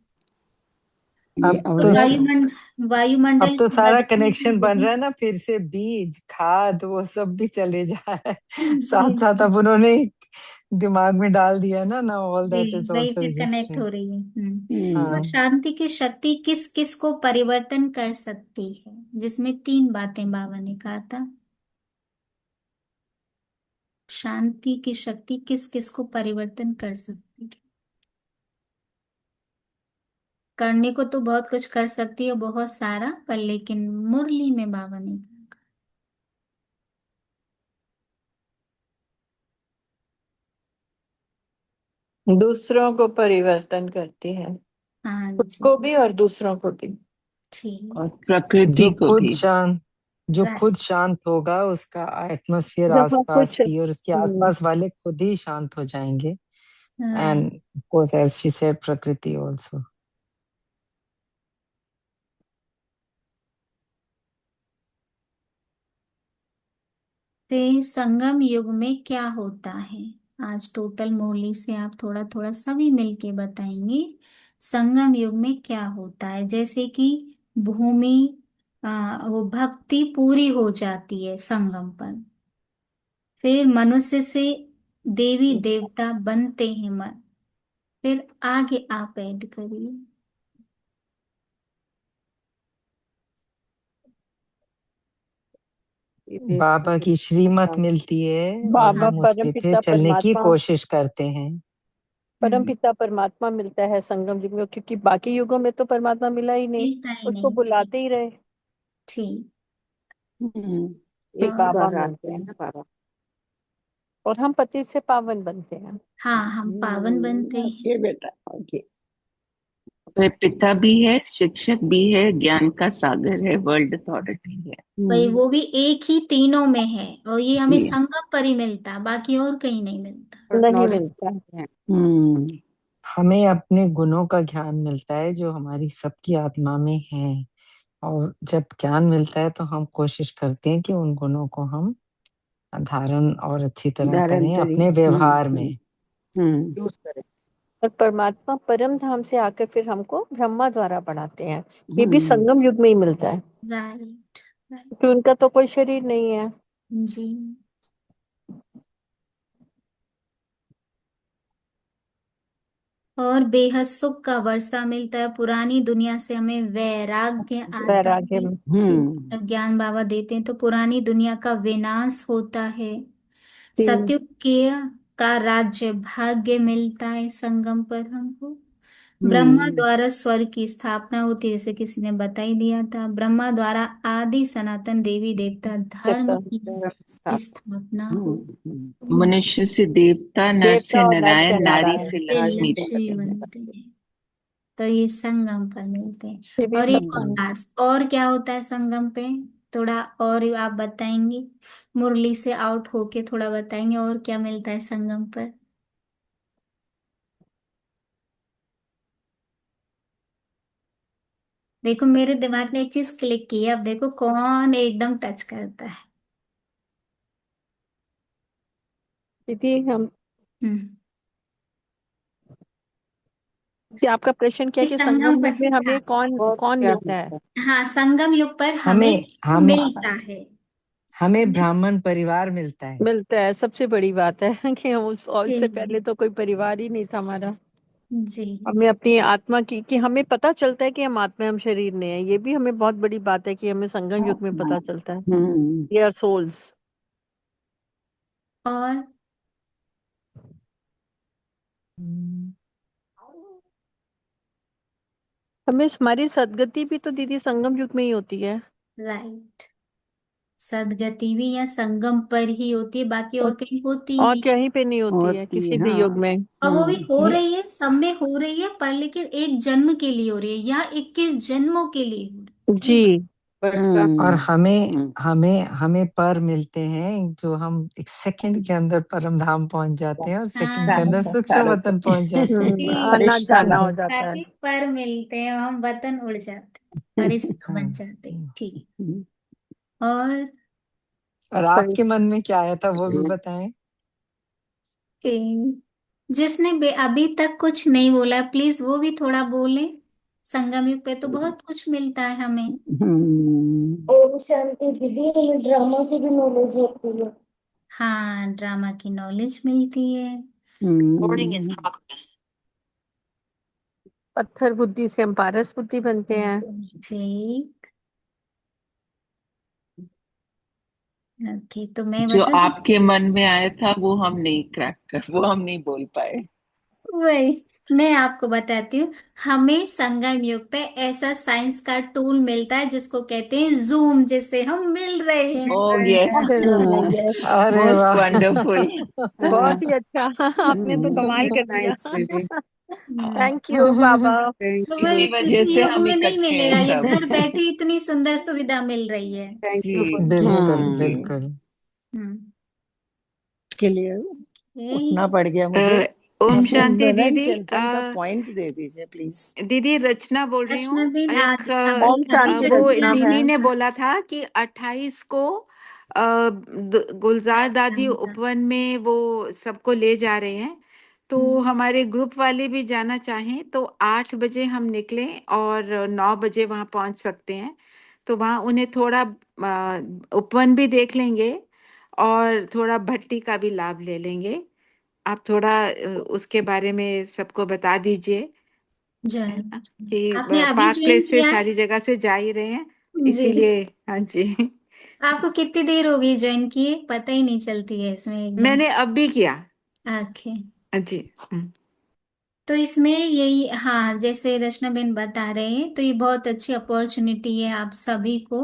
ये अब तो तो अवसर वायुमंडल अब वायुमंडल तो की सारा बदलने की कनेक्शन बन रहा है विधि। ना, फिर से बीज खाद वो सब भी चले जा रहा है जी साथ साथ। अब उन्होंने दिमाग में डाल दिया ना, ना ऑल जी, दैट इज वही आल्सो फिर कनेक्ट रजिस्टरिंग। हो रही है। तो हम्म, हाँ, शांति की शक्ति किस किस को परिवर्तन कर सकती है, जिसमें तीन बातें बाबा ने कहा था। शांति की शक्ति किस किस को परिवर्तन कर सकती है? करने को तो बहुत कुछ कर सकती है, बहुत सारा, पर लेकिन मुरली में बाबा ने कहा। दूसरों को परिवर्तन करती है, हाँ खुद जी। को भी और दूसरों को भी। ठीक। और प्रकृति जो को खुद भी। शांत जो राइट। खुद शांत होगा, उसका एटमॉस्फेयर जब हम आसपास कुछ की और उसके आसपास वाले खुद ही शांत हो जाएंगे। Right. And course as she said, प्रकृति आल्सो। फिर संगम युग में क्या होता है? आज टोटल मुरली से आप थोड़ा थोड़ा सभी मिलके बताएंगे। संगम युग में क्या होता है? जैसे कि भूमि, वो भक्ति पूरी हो जाती है संगम पर, फिर मनुष्य से देवी देवता बनते हैं मन। फिर आगे आप ऐड करिए। बाबा की श्रीमत मिलती है और बाबा हम उस परम पे फिर पिता चलने की परमात्मा, कोशिश करते हैं। परम पिता परमात्मा मिलता है संगम युग में, क्योंकि बाकी युगों में तो परमात्मा मिला ही नहीं, मिलता ही उसको नहीं। ठीक। बुलाते ही रहे। ठीक। एक एक और बाबा बार मिलते आते हैं हैं ना बाबा। और हम पति से पावन बनते हैं। हाँ, हम पावन बनते हैं। ओके बेटा, ओके। वह पिता भी है, शिक्षक भी है, ज्ञान का सागर है, वर्ल्ड अथॉरिटी है। भाई वो भी एक ही तीनों में है, और ये हमें जी। संगम पर ही मिलता, बाकी और कहीं नहीं मिलता। और नहीं नॉलेज मिलता। है। हम्म, हमें अपने गुणों का ज्ञान मिलता है जो हमारी सबकी आत्मा में है। और जब ज्ञान मिलता है तो हम कोशिश करते हैं कि उन गुणों को हम धारण और अच्छी तरह धारण करें करिए। अपने व्यवहार में। हम्म, यूज करें। और परमात्मा परम धाम से आकर फिर हमको ब्रह्मा द्वारा बढ़ाते हैं। ये भी हम्म, संगम युग में ही मिलता है, राइट। राइट। क्योंकि उनका तो कोई शरीर नहीं है। जी। और बेहद सुख का वर्षा मिलता है, पुरानी दुनिया से हमें वैराग्य आता वैराग्य है। में। जब ज्ञान बाबा देते हैं तो पुरानी दुनिया का विनाश होता है। तीन। सतयुग के का राज्य भाग्य मिलता है संगम पर हमको। ब्रह्मा हम्म, द्वारा स्वर्ग की स्थापना होती है, जैसे किसी ने बता ही दिया था। ब्रह्मा द्वारा आदि सनातन देवी देवता धर्म सत्ता। की स्थापना हो। मनुष्य से देवता, नर से देवता और नर से नारायण, नारी नारायण। से ये लक्ष्मी लक्ष्मी बनते हैं। बनते हैं। तो ये संगम पर मिलते हैं। ये भी और एक और संगम। खास, और क्या होता है संगम पे? थोड़ा और आप बताएंगे, मुरली से आउट होके थोड़ा बताएंगे और क्या मिलता है संगम पर? देखो मेरे दिमाग ने एक चीज क्लिक की है, अब देखो कौन एकदम टच करता है। दीदी हम, हम्म। कि आपका प्रश्न क्या है कि कि संगम संगम पर, युग में हाँ। हमें कौन और कौन क्या मिलता है? मिलता है? हाँ, संगम युग पर हमें हमें हमें मिलता है। हमें ब्राह्मण परिवार मिलता है। मिलता है, सबसे बड़ी बात है कि हम उस, और इससे जी। पहले तो कोई परिवार ही नहीं था हमारा। जी। हमें अपनी आत्मा की, कि हमें पता चलता है कि हम आत्मा, हम शरीर नहीं है। ये भी हमें बहुत बड़ी बात है कि हमें संगम युग में पता चलता है। हम्म, वी आर सोल्स। और हम्म, हमें हमारी सदगति भी तो दीदी संगम युग में ही होती है। राइट। सदगति भी या संगम पर ही होती है, बाकी और कहीं होती ही और नहीं। कहीं पे नहीं होती है होती किसी है, भी युग हाँ। में। और वो भी हो ये रही है, सब में हो रही है, पर लेकिन एक जन्म के लिए हो रही है या 21 जन्मों के लिए हो रही है। ये जी। वर्षा। और हमें हम्म, हमें हमें पर मिलते हैं जो हम एक सेकंड के अंदर परम धाम पहुंच जाते हैं और सेकंड के अंदर सारस सूक्ष्म सारस वतन पहुंच जाते हैं। ठीक। आना जाना परिश्रम हो जाता है। ताकि पर मिलते हैं, हम वतन उड़ जाते हैं, फरिश्ता बन जाते हैं। ठीक। और और सही। आपके मन में क्या आया था वो भी बताएं। जिसने अभी तक कुछ नहीं बोला, प्लीज वो भी थोड़ा बोले। संगम युग पे तो बहुत कुछ मिलता है हमें। ओम शांति दीदी, हमें ड्रामा की भी नॉलेज होती है। हाँ, ड्रामा की नॉलेज मिलती है। पत्थर बुद्धि से हम पारस बुद्धि बनते हैं। ठीक। ओके, तो मैं जो बता दूं। आपके मन में आया था वो हम नहीं बोल पाए। वही मैं आपको बताती हूँ। हमें संगम युग पे ऐसा साइंस का टूल मिलता है जिसको कहते हैं जूम, जिससे हम मिल रहे हैं। ओ यस, यस। अरे मोस्ट वाह। वंडरफुल। बहुत ही अच्छा। आपने तो कमाल कर दिया। नाइस दीदी। हम्म। थैंक यू बाबा। थैंक तो यू। इसी वही, वजह किसी से युग हम में नहीं इकट्ठे हैं मिलेगा, ये सब। घर बैठे इतनी सुंदर सुविधा मिल रही है। थैंक जी यू फॉर बिल्कुल ठीक। जी। बिल्कुल। हम्म। के लिए यही। उठना पड़ गया अ, मुझे। ओम अपने शांति मनन दीदी। चिंतन का पॉइंट दे दीजिए प्लीज। दीदी रचना बोल रही रचना हूँ। बिन एक आज अभी ओम अभी शांति वो जस्ट रचना मैंने दीदी है। ने देखा। बोला था कि 28 को गुलजार आज दादी जाने का। उपवन में वो सबको ले जा रहे हैं। तो हम्म। हमारे ग्रुप वाले भी जाना चाहें तो 8 बजे हम निकलें और 9 बजे वहां पहुंच सकते हैं। तो वहां उन्हें थोड़ा उपवन भी देख लेंगे और थोड़ा भट्टी का भी लाभ ले लेंगे। आप थोड़ा उसके बारे में सबको बता दीजिए, है ना, जरूर, कि आपने अभी पार्क ज्वाइन प्लेस से किया है? सारी जगह से जा ही रहे हैं, जी। इसीलिए। हाँ जी। आपको कितनी देर हो गई ज्वाइन किए? पता ही नहीं चलती है इसमें एकदम। मैंने अब भी किया। ओके। हाँ जी। तो इसमें यही, हाँ, जैसे रचना बेन बता रहे हैं, तो ये बहुत अच्छी अपॉर्चुनिटी है आप सभी को।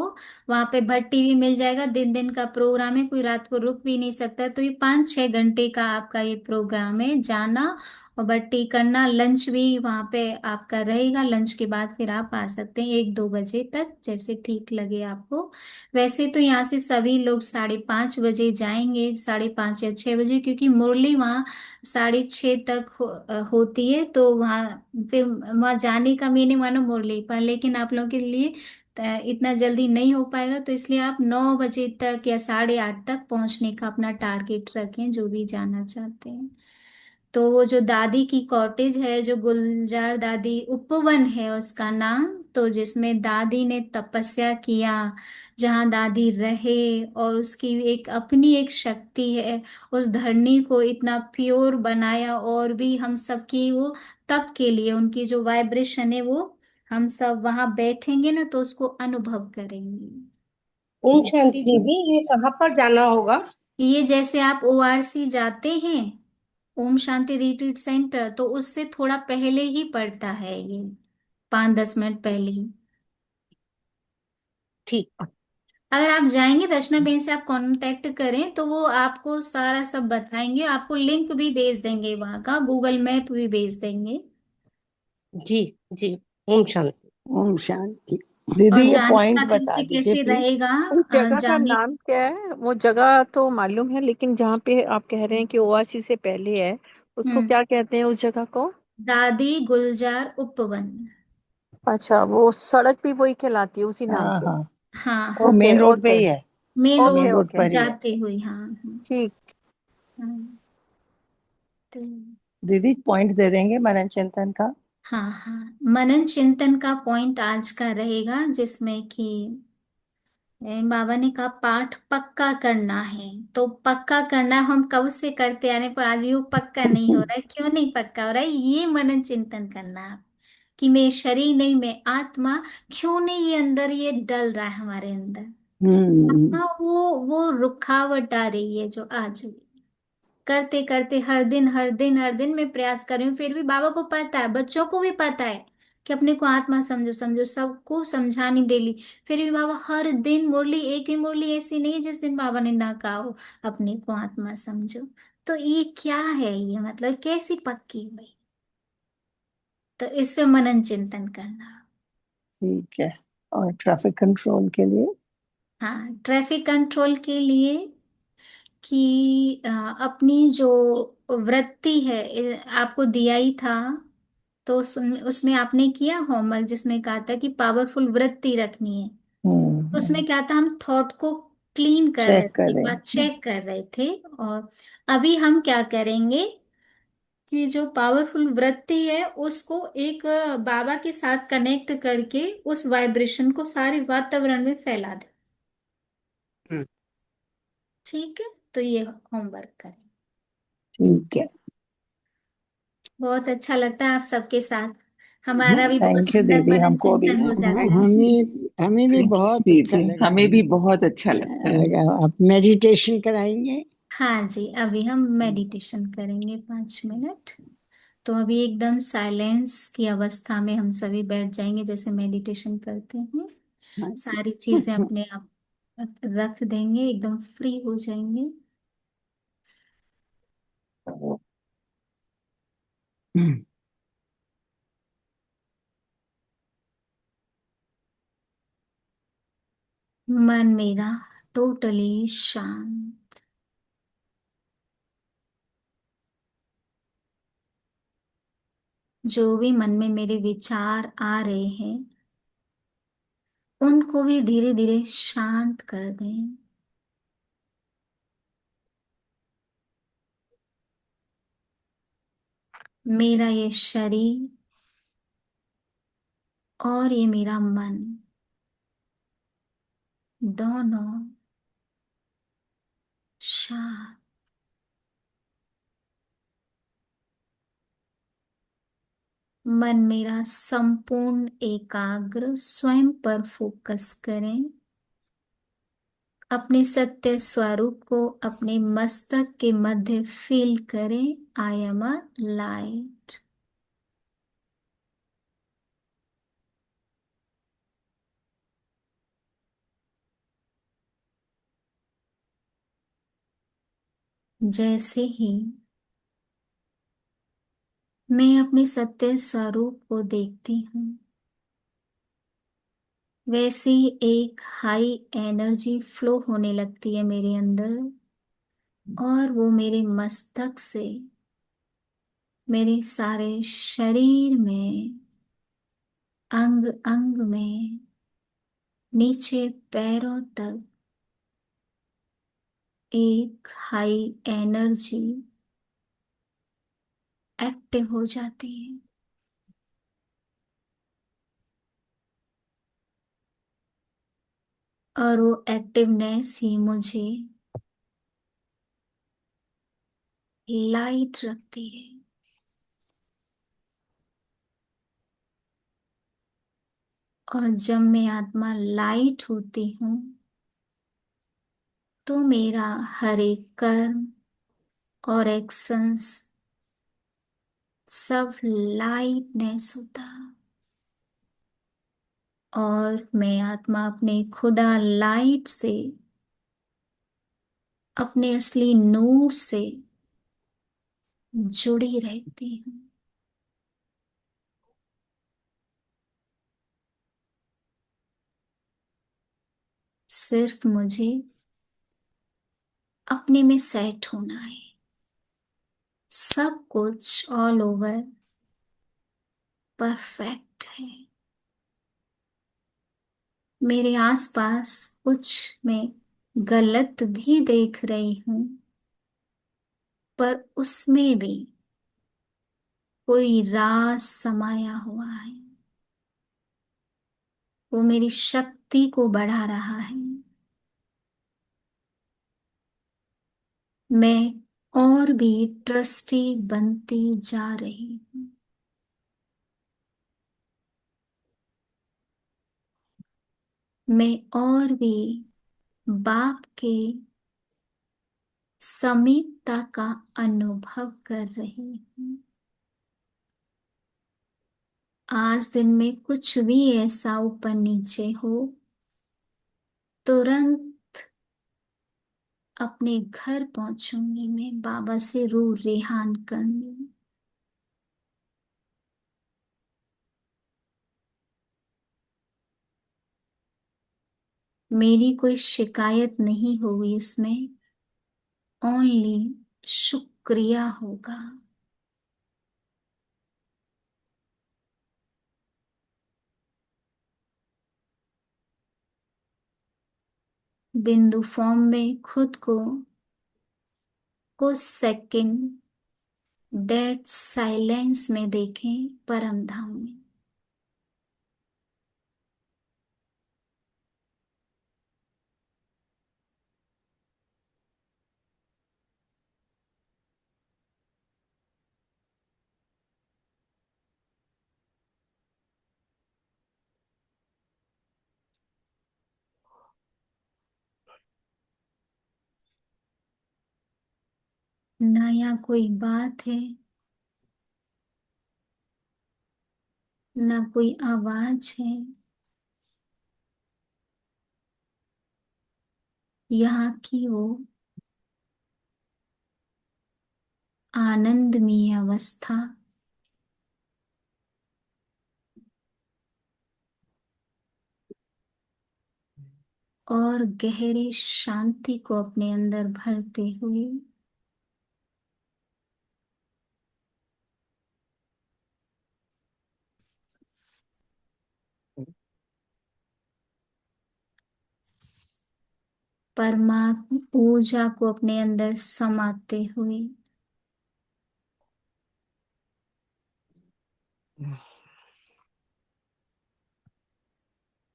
वहाँ पे भट्टी भी मिल जाएगा, दिन दिन का प्रोग्राम है, कोई रात को रुक भी नहीं सकता। तो ये 5-6 घंटे का आपका ये प्रोग्राम है, जाना और भट्टी करना। लंच भी वहाँ पे आपका रहेगा, लंच के बाद फिर आप आ सकते हैं 1-2 बजे तक, जैसे ठीक लगे आपको। वैसे तो यहाँ से सभी लोग 5:30 बजे जाएंगे, 5:30 या 6 बजे, क्योंकि मुरली वहाँ 6:30 तक होती है। तो वहाँ फिर वहाँ जाने का मैंने मानो मुरली पर, लेकिन आप लोगों के लिए इतना जल्दी नहीं हो पाएगा, तो इसलिए आप 9 बजे तक या 8:30 तक पहुंचने का अपना टारगेट रखें, जो भी जाना चाहते हैं। तो वो जो दादी की कॉटेज है, जो गुलजार दादी उपवन है उसका नाम, तो जिसमें दादी ने तपस्या किया, जहाँ दादी रहे, और उसकी एक अपनी एक शक्ति है, उस धरनी को इतना प्योर बनाया। और भी हम सबकी वो तप के लिए उनकी जो वाइब्रेशन है, वो हम सब वहां बैठेंगे ना तो उसको अनुभव करेंगे। ओम ठीक। शांति दीदी, ये कहाँ पर जाना होगा? ये जैसे आप ओआरसी जाते हैं, ओम शांति रिट्रीट सेंटर, तो उससे थोड़ा पहले ही पड़ता है ये, 5-10 मिनट पहले ही। ठीक। अगर आप जाएंगे रचना बेन से आप कांटेक्ट करें तो वो आपको सारा सब बताएंगे, आपको लिंक भी भेज देंगे, वहां का गूगल मैप भी भेज देंगे। जी जी। ओम शांति। ओम शांति। दीदी और ये जाने का पॉइंट बता कैसे दीजिए कैसे प्लीज। रहेगा? उस जगह का जाने। नाम क्या है? वो जगह तो मालूम है, लेकिन जहाँ पे आप कह रहे हैं कि ओआरसी से पहले है, उसको हम्म। क्या कहते हैं उस जगह को? दादी गुलजार उपवन। अच्छा, वो सड़क भी वही कहलाती है उसी नाम हाँ से? हाँ, हाँ वो हाँ। ओके मेन रोड पे ओके ही है। Main okay road main road okay. पर ही है। जाते हुए, हाँ हाँ। ठीक। हाँ, तो दीदी पॉइंट दे देंगे मनन चिंतन का। हाँ हाँ, मनन चिंतन का पॉइंट आज का रहेगा, जिसमें कि बाबा ने कहा पाठ पक्का करना है। तो पक्का करना हम कब से करते आ रहे हैं, पर आज भी वो पक्का नहीं हो रहा है। क्यों नहीं पक्का हो रहा है? ये मनन चिंतन करना है कि मैं शरीर नहीं, मैं आत्मा। क्यों नहीं ये अंदर ये डल रहा है हमारे अंदर? हम्म। हाँ, वो रुकावट आ रही है जो आज भी करते करते हर दिन हर दिन हर दिन मैं प्रयास कर रही हूँ, फिर भी बाबा को पता है, बच्चों को भी पता है, कि अपने को आत्मा समझो समझो, सबको समझानी डेली। फिर भी बाबा हर दिन मुरली, एक भी मुरली ऐसी नहीं है जिस दिन बाबा ने ना कहा हो अपने को आत्मा समझो। तो ये क्या है, ये मतलब कैसी पक्की हुई? तो इस पे मनन चिंतन करना। ठीक है। और ट्रैफिक कंट्रोल के लिए? हाँ, ट्रैफिक कंट्रोल के लिए कि अपनी जो वृत्ति है, आपको दिया ही था, तो उसमें आपने किया होमवर्क जिसमें कहा था कि पावरफुल वृत्ति रखनी है। तो उसमें क्या था, हम थॉट को क्लीन कर रहे चेक थे, एक करें। बार चेक कर रहे थे। और अभी हम क्या करेंगे कि जो पावरफुल वृत्ति है उसको एक बाबा के साथ कनेक्ट करके उस वाइब्रेशन को सारे वातावरण में फैला दे। ठीक है, तो ये होमवर्क करें। ठीक है। बहुत अच्छा लगता है आप सबके साथ, हमारा भी बहुत थैंक यू सुंदर दीदी, मनन हमको भी। चिंतन हो जाता है। हमें भी बहुत अच्छा दीदी लगा। हमें भी बहुत अच्छा लगता है। आप मेडिटेशन कराएंगे? हाँ जी, अभी हम मेडिटेशन करेंगे 5 मिनट। तो अभी एकदम साइलेंस की अवस्था में हम सभी बैठ जाएंगे जैसे मेडिटेशन करते हैं। सारी चीजें अपने आप रख देंगे, एकदम फ्री हो जाएंगे। मन मेरा टोटली शांत। जो भी मन में मेरे विचार आ रहे हैं उनको भी धीरे धीरे शांत कर दें। मेरा ये शरीर और ये मेरा मन दोनों शांत। मन मेरा संपूर्ण एकाग्र स्वयं पर फोकस करें। अपने सत्य स्वरूप को अपने मस्तक के मध्य फील करें। I am a light. जैसे ही मैं अपने सत्य स्वरूप को देखती हूँ, वैसी एक हाई एनर्जी फ्लो होने लगती है मेरे अंदर, और वो मेरे मस्तक से मेरे सारे शरीर में, अंग अंग में, नीचे पैरों तक एक हाई एनर्जी एक्टिव हो जाती है। और वो एक्टिवनेस ही मुझे लाइट रखती है। और जब मैं आत्मा लाइट होती हूँ तो मेरा हर एक कर्म और एक्शंस सब लाइटनेस होता है। और मैं आत्मा अपने खुदा लाइट से, अपने असली नूर से जुड़ी रहती हूँ। सिर्फ मुझे अपने में सेट होना है। सब कुछ ऑल ओवर परफेक्ट है। मेरे आसपास कुछ मैं गलत भी देख रही हूं, पर उसमें भी कोई राज समाया हुआ है। वो मेरी शक्ति को बढ़ा रहा है। मैं और भी ट्रस्टी बनती जा रही हूँ। मैं और भी बाप के समीपता का अनुभव कर रही हूँ। आज दिन में कुछ भी ऐसा ऊपर नीचे हो, तुरंत अपने घर पहुंचूंगी मैं बाबा से रूह रेहान करने। मेरी कोई शिकायत नहीं होगी इसमें, ओनली शुक्रिया होगा। बिंदु फॉर्म में खुद को कुछ सेकंड डेड साइलेंस में देखें परम धाम में। ना यहाँ कोई बात है, ना कोई आवाज है, यहाँ की वो आनंदमय अवस्था और गहरी शांति को अपने अंदर भरते हुए परमात्मा ऊर्जा को अपने अंदर समाते हुए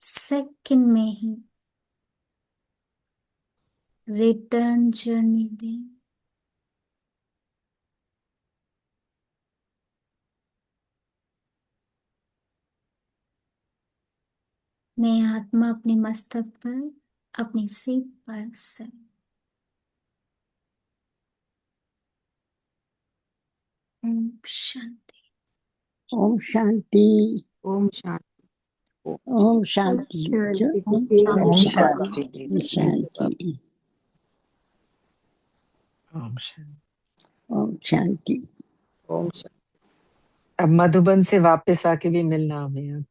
सेकंड में ही रिटर्न जर्नी में मैं आत्मा अपने मस्तक पर, अपनी सीट पर से ओम शांति। ओम शांति। ओम शांति। ओम शांति। ओम शांति। ओम शांति। ओम शांति। ओम शांति। ओम शांति। अब मधुबन से वापस आके भी मिलना हमें अब।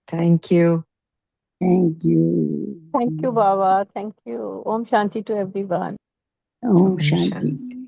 Thank you. Thank you. Thank you, Baba. Thank you. Om Shanti to everyone. Om Shanti.